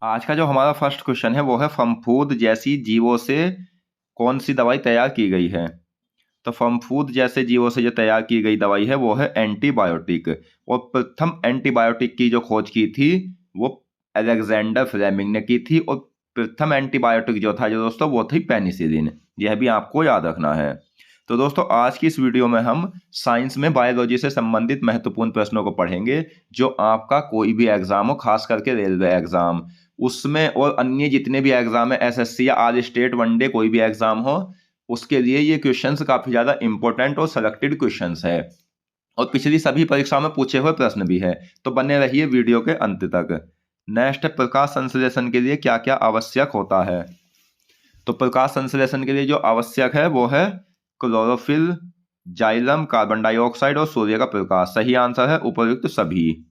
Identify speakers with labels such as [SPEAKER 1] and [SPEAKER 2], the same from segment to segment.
[SPEAKER 1] आज का जो हमारा फर्स्ट क्वेश्चन है वो है फफूंद जैसी जीवों से कौन सी दवाई तैयार की गई है। तो फफूंद जैसे जीवों से जो तैयार की गई दवाई है वो है एंटीबायोटिक। और प्रथम एंटीबायोटिक की जो खोज की थी वो अलेक्जेंडर फ्लेमिंग ने की थी। और प्रथम एंटीबायोटिक जो था जो दोस्तों वो थी पेनिसिलिन। यह भी आपको याद रखना है। तो दोस्तों आज की इस वीडियो में हम साइंस में बायोलॉजी से संबंधित महत्वपूर्ण प्रश्नों को पढ़ेंगे जो आपका कोई भी एग्जाम हो, खास करके रेलवे एग्जाम उसमें और अन्य जितने भी एग्जाम है, एसएससी या आल स्टेट वनडे कोई भी एग्जाम हो, उसके लिए ये क्वेश्चंस काफी ज्यादा इंपॉर्टेंट और सेलेक्टेड क्वेश्चंस है। और पिछली सभी परीक्षाओं में पूछे हुए प्रश्न भी है। तो बने रहिए वीडियो के अंत तक। नेक्स्ट, प्रकाश संश्लेषण के लिए क्या क्या आवश्यक होता है। तो प्रकाश संश्लेषण के लिए जो आवश्यक है वो है क्लोरोफिल, जाइलम, कार्बन डाइऑक्साइड और सूर्य का प्रकाश। सही आंसर है उपर्युक्त सभी।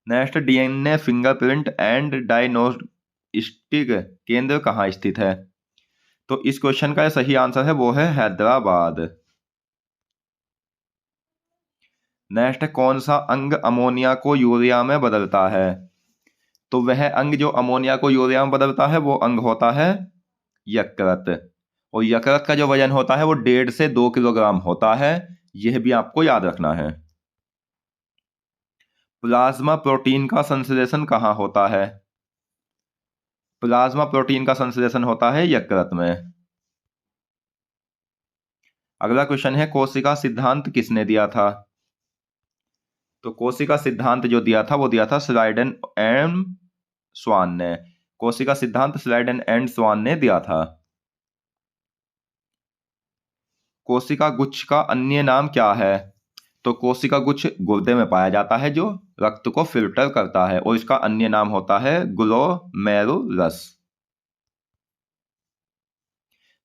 [SPEAKER 1] Next, DNA fingerprint and diagnostic केंद्र कहाँ स्थित है। तो इस क्वेश्चन का सही आंसर है वो है हैदराबाद। नेक्स्ट, कौन सा अंग अमोनिया को यूरिया में बदलता है। तो वह अंग जो अमोनिया को यूरिया में बदलता है वो अंग होता है यकृत। और यकृत का जो वजन होता है वो 1.5 से 2 किलोग्राम होता है। यह भी आपको याद रखना है। प्लाज्मा प्रोटीन का संश्लेषण कहाँ होता है। प्लाज्मा प्रोटीन का संश्लेषण होता है यकृत में। अगला क्वेश्चन है कोशिका सिद्धांत किसने दिया था। तो कोशिका सिद्धांत जो दिया था वो दिया था स्लाइडन एंड स्वान ने। कोशिका सिद्धांत स्लाइडन एंड स्वान ने दिया था। कोशिका गुच्छ का अन्य नाम क्या है। तो कोशिका गुच्छ गुर्दे में पाया जाता है जो रक्त को फिल्टर करता है, और इसका अन्य नाम होता है ग्लोमेरुलस।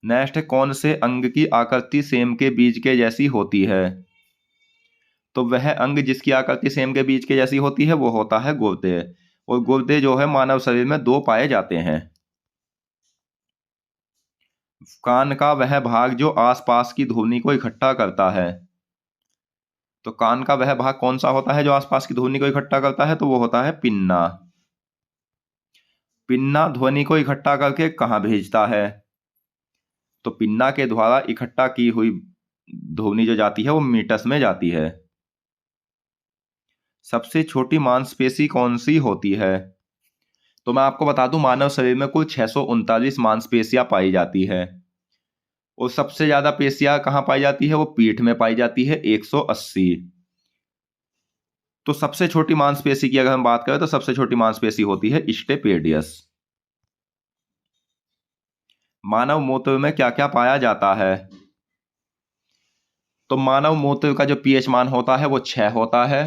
[SPEAKER 1] नेक्स्ट, कौन से अंग की आकृति सेम के बीज के जैसी होती है। तो वह अंग जिसकी आकृति सेम के बीज के जैसी होती है वो होता है गुर्दे। और गुर्दे जो है मानव शरीर में 2 पाए जाते हैं। कान का वह भाग जो आसपास की ध्वनि को इकट्ठा करता है। तो कान का वह भाग कौन सा होता है जो आसपास की ध्वनि को इकट्ठा करता है। तो वो होता है पिन्ना। पिन्ना ध्वनि को इकट्ठा करके कहाँ भेजता है। तो पिन्ना के द्वारा इकट्ठा की हुई ध्वनि जो जाती है वो मीटस में जाती है। सबसे छोटी मांसपेशी कौन सी होती है। तो मैं आपको बता दूं मानव शरीर में कुल 639 मांसपेशियां पाई जाती है। और सबसे ज्यादा पेशियां कहाँ पाई जाती है वो पीठ में पाई जाती है 180। तो सबसे छोटी मांसपेशी की अगर हम बात करें तो सबसे छोटी मांसपेशी होती है स्टेपेडियस। मानव मूत्र में क्या क्या पाया जाता है। तो मानव मूत्र का जो पीएच मान होता है वो 6 होता है।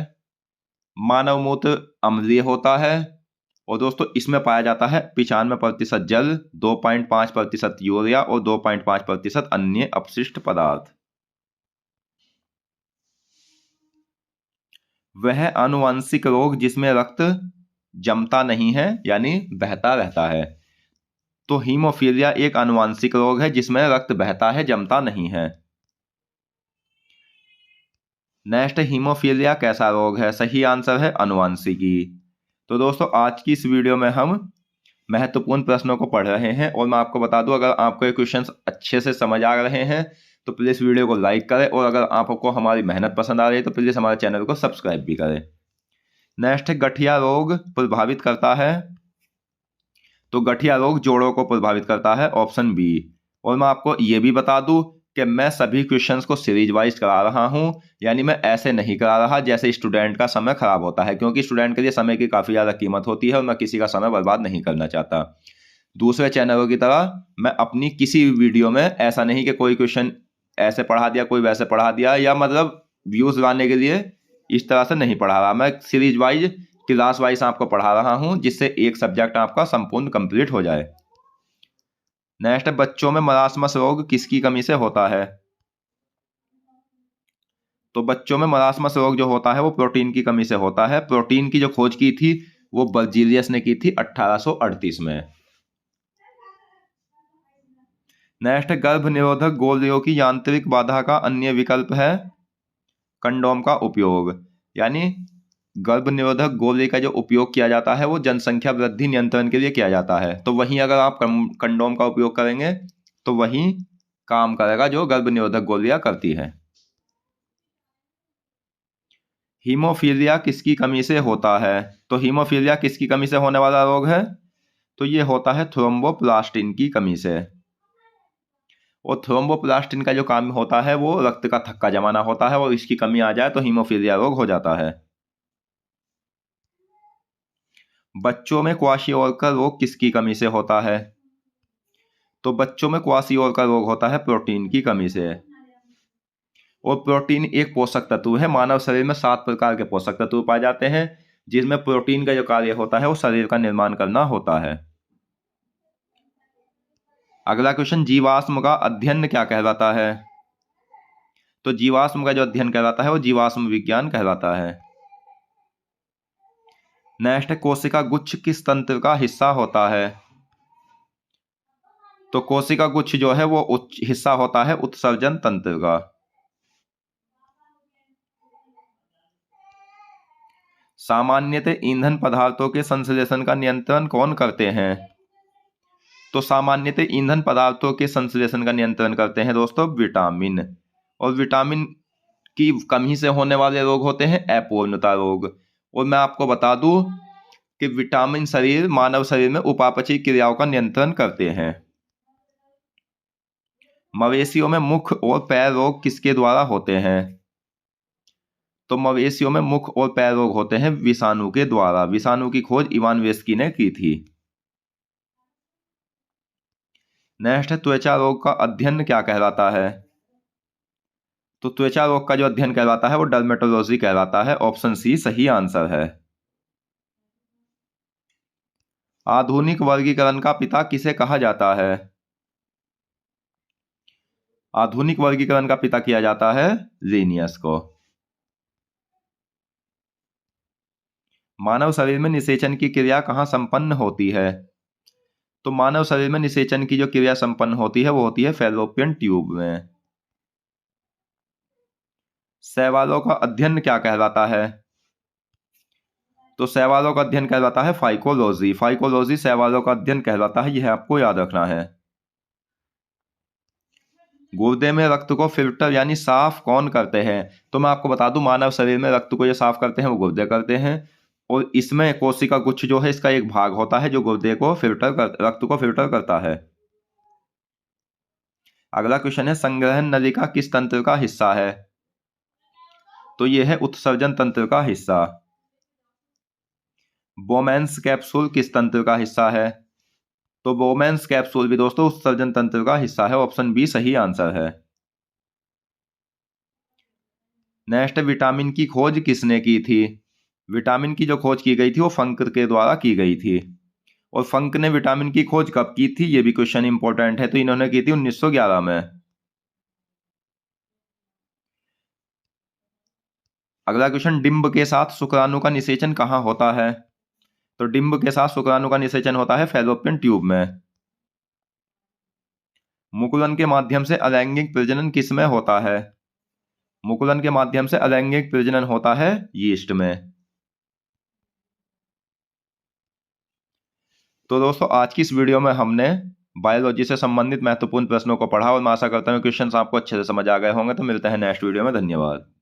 [SPEAKER 1] मानव मूत्र अम्लीय होता है। और दोस्तों इसमें पाया जाता है 95% जल, 2.5% यूरिया और 2.5% अन्य अपशिष्ट पदार्थ। वह आनुवंशिक रोग जिसमें रक्त जमता नहीं है यानी बहता रहता है। तो हीमोफीलिया एक आनुवंशिक रोग है जिसमें रक्त बहता है, जमता नहीं है। नेक्स्ट, हीमोफीलिया कैसा रोग है। सही आंसर है अनुवांशिकी। तो दोस्तों आज की इस वीडियो में हम महत्वपूर्ण प्रश्नों को पढ़ रहे हैं। और मैं आपको बता दूं अगर आपको ये क्वेश्चंस अच्छे से समझ आ रहे हैं तो प्लीज वीडियो को लाइक करें, और अगर आपको हमारी मेहनत पसंद आ रही है तो प्लीज हमारे चैनल को सब्सक्राइब भी करें। नेक्स्ट, गठिया रोग प्रभावित करता है। तो गठिया रोग जोड़ों को प्रभावित करता है, ऑप्शन बी। और मैं आपको ये भी बता दूं कि मैं सभी क्वेश्चंस को सीरीज वाइज करा रहा हूं, यानी मैं ऐसे नहीं करा रहा जैसे स्टूडेंट का समय खराब होता है, क्योंकि स्टूडेंट के लिए समय की काफ़ी ज़्यादा कीमत होती है और मैं किसी का समय बर्बाद नहीं करना चाहता। दूसरे चैनलों की तरह मैं अपनी किसी वीडियो में ऐसा नहीं कि कोई क्वेश्चन ऐसे पढ़ा दिया कोई वैसे पढ़ा दिया, या मतलब व्यूज़ लाने के लिए इस तरह से नहीं पढ़ा रहा। मैं सीरीज वाइज क्लास वाइज आपको पढ़ा रहा हूँ जिससे एक सब्जेक्ट आपका संपूर्ण कंप्लीट हो जाए। नेक्स्ट, बच्चों में मरासमस रोग किसकी कमी से होता है। तो बच्चों में मरासमस रोग जो होता है वो प्रोटीन की कमी से होता है। प्रोटीन की जो खोज की थी वो बर्जीलियस ने की थी 1838 में। नेक्स्ट, गर्भ निरोधक गोलियों की यांत्रिक बाधा का अन्य विकल्प है कंडोम का उपयोग। यानी गर्भ निरोधक गोली का जो उपयोग किया जाता है वो जनसंख्या वृद्धि नियंत्रण के लिए किया जाता है। तो वहीं अगर आप कंडोम का उपयोग करेंगे तो वही काम करेगा जो गर्भ निरोधक गोलियां करती है। हीमोफीलिया किसकी कमी से होता है? तो हीमोफीलिया किसकी कमी से होने वाला रोग है? तो ये होता है थ्रोम्बोप्लास्टिन की कमी से। और थ्रोम्बोप्लास्टिन का जो काम होता है वो रक्त का थक्का जमाना होता है, और इसकी कमी आ जाए तो हीमोफीलिया रोग हो जाता है। बच्चों में क्वाशियोल्कर रोग किसकी कमी से होता है? तो बच्चों में क्वाशियोल्कर रोग होता है प्रोटीन की कमी से। और प्रोटीन एक पोषक तत्व है। मानव शरीर में 7 प्रकार के पोषक तत्व पाए जाते हैं, जिसमें प्रोटीन का जो कार्य होता है वो शरीर का निर्माण करना होता है। अगला क्वेश्चन, जीवाश्म का अध्ययन क्या कहलाता है? तो जीवाश्म का जो अध्ययन कहलाता है वो जीवाश्म विज्ञान कहलाता है। नेक्स्ट, कोशिका गुच्छ किस तंत्र का हिस्सा होता है? तो कोशिका गुच्छ जो है वो हिस्सा होता है उत्सर्जन तंत्र का। सामान्यतः ईंधन पदार्थों के संश्लेषण का नियंत्रण कौन करते हैं? तो सामान्यतः ईंधन पदार्थों के संश्लेषण का नियंत्रण करते हैं दोस्तों विटामिन। और विटामिन की कमी से होने वाले रोग होते हैं अपूर्णता रोग। और मैं आपको बता दूं कि विटामिन मानव शरीर में उपापचयी क्रियाओं का नियंत्रण करते हैं। मवेशियों में मुख और पैर रोग किसके द्वारा होते हैं? तो मवेशियों में मुख और पैर रोग होते हैं विषाणु के द्वारा। विषाणु की खोज इवान वेस्की ने की थी। नेक्स्ट है, त्वचा रोग का अध्ययन क्या कहलाता है? तो त्वचा रोग का जो अध्ययन कहलाता है वो डर्मेटोलॉजी कहलाता है। ऑप्शन सी सही आंसर है। आधुनिक वर्गीकरण का पिता किसे कहा जाता है? आधुनिक वर्गीकरण का पिता किया जाता है लिनियस को। मानव शरीर में निषेचन की क्रिया कहाँ संपन्न होती है? तो मानव शरीर में निषेचन की जो क्रिया संपन्न होती है वो होती है फैलोपियन ट्यूब में। शैवालों का अध्ययन क्या कहलाता है? तो शैवालों का अध्ययन कहलाता है फाइकोलॉजी। फाइकोलॉजी शैवालों का अध्ययन कहलाता है, यह आपको याद रखना है। गुर्दे में रक्त को फिल्टर यानी साफ कौन करते हैं? तो मैं आपको बता दूं, मानव शरीर में रक्त को जो साफ करते हैं वो गुर्दे करते हैं। और इसमें कोशिका गुच्छ जो है इसका एक भाग होता है जो गुर्दे को रक्त को फिल्टर करता है। अगला क्वेश्चन है, संग्रहण नलिका किस तंत्र का हिस्सा है? तो यह है उत्सर्जन तंत्र का हिस्सा। बोमेन्स कैप्सूल किस तंत्र का हिस्सा है? तो बोमेन्स कैप्सूल भी दोस्तों उत्सर्जन तंत्र का हिस्सा है। ऑप्शन बी सही आंसर है। नेक्स्ट, विटामिन की खोज किसने की थी? विटामिन की जो खोज की गई थी वो फंक के द्वारा की गई थी। और फंक ने विटामिन की खोज कब की थी, ये भी क्वेश्चन इंपॉर्टेंट है। तो इन्होंने की थी 1911 में। अगला क्वेश्चन, डिंब के साथ शुक्राणु का निषेचन कहाँ होता है? तो डिंब के साथ शुक्राणु का निषेचन होता है फैलोपियन ट्यूब में। मुकुलन के माध्यम से अलैंगिक प्रजनन किस में होता है? मुकुलन के माध्यम से अलैंगिक प्रजनन होता है यीस्ट में। तो दोस्तों आज की इस वीडियो में हमने बायोलॉजी से संबंधित महत्वपूर्ण प्रश्नों को पढ़ा, और मैं आशा करता हूँ क्वेश्चंस आपको अच्छे से समझ आ गए होंगे। तो मिलते हैं नेक्स्ट वीडियो में। धन्यवाद।